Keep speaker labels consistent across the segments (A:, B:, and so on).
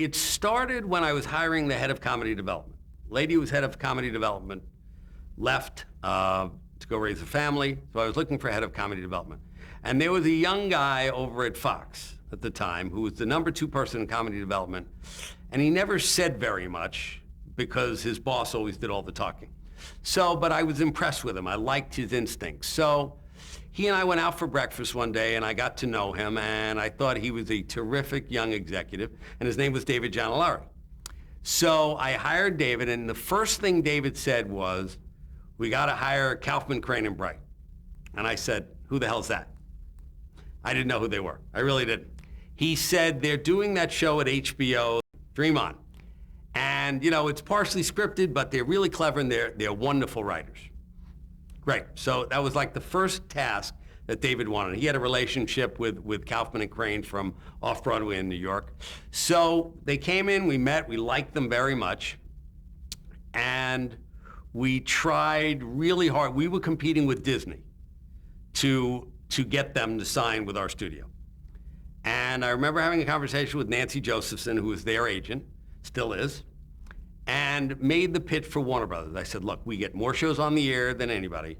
A: It started when I was hiring the head of comedy development. Lady who was head of comedy development left to go raise a family, so I was looking for a head of comedy development. And there was a young guy over at Fox at the time who was the #2 person in comedy development, and he never said very much because his boss always did all the talking. So, but I was impressed with him. I liked his instincts. So he and I went out for breakfast one day, and I got to know him, and I thought he was a terrific young executive, and his name was David Gianellari. So I hired David, and the first thing David said was, "We got to hire Kaufman, Crane, and Bright." And I said, "Who the hell's that?" I didn't know who they were. I really didn't. He said, "They're doing that show at HBO, Dream On. And, you know, it's partially scripted, but they're really clever, and they're wonderful writers." Great. So that was like the first task that David wanted. He had a relationship with Kaufman and Crane from off-Broadway in New York. So they came in, we met, we liked them very much, and we tried really hard. We were competing with Disney to get them to sign with our studio. And I remember having a conversation with Nancy Josephson, who was their agent, still is, and made the pitch for Warner Brothers. I said, "Look, we get more shows on the air than anybody.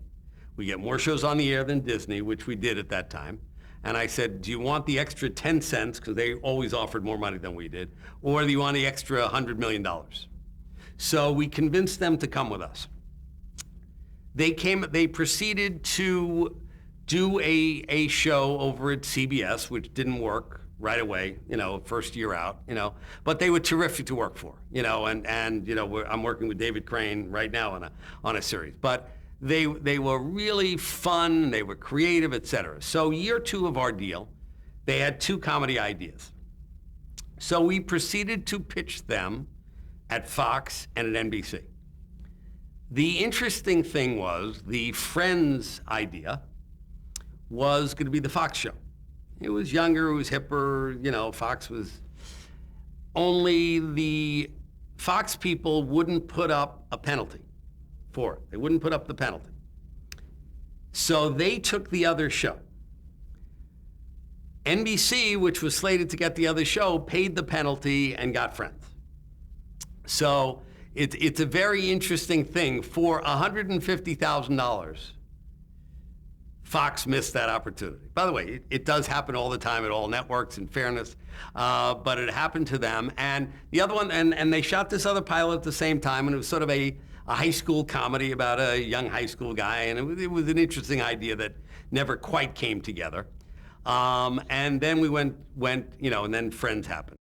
A: We get more shows on the air than Disney," which we did at that time. And I said, "Do you want the extra 10 cents, because they always offered more money than we did, or do you want the extra $100 million? So we convinced them to come with us. They proceeded to do a show over at CBS, which didn't work right away, you know, first year out, you know, but they were terrific to work for, you know, and you know, I'm working with David Crane right now on a series, but they were really fun, they were creative, etc. So year 2 of our deal, they had 2 comedy ideas. So we proceeded to pitch them at Fox and at NBC. The interesting thing was the Friends idea was going to be the Fox show. It was younger, it was hipper, you know, Fox was, only the Fox people wouldn't put up a penalty for it. They wouldn't put up the penalty. So they took the other show. NBC, which was slated to get the other show, paid the penalty and got Friends. So it's a very interesting thing. For $150,000, Fox missed that opportunity. By the way, it does happen all the time at all networks, in fairness, but it happened to them. And the other one, and they shot this other pilot at the same time, and it was sort of a high school comedy about a young high school guy, and it was an interesting idea that never quite came together. And then we went, you know, and then Friends happened.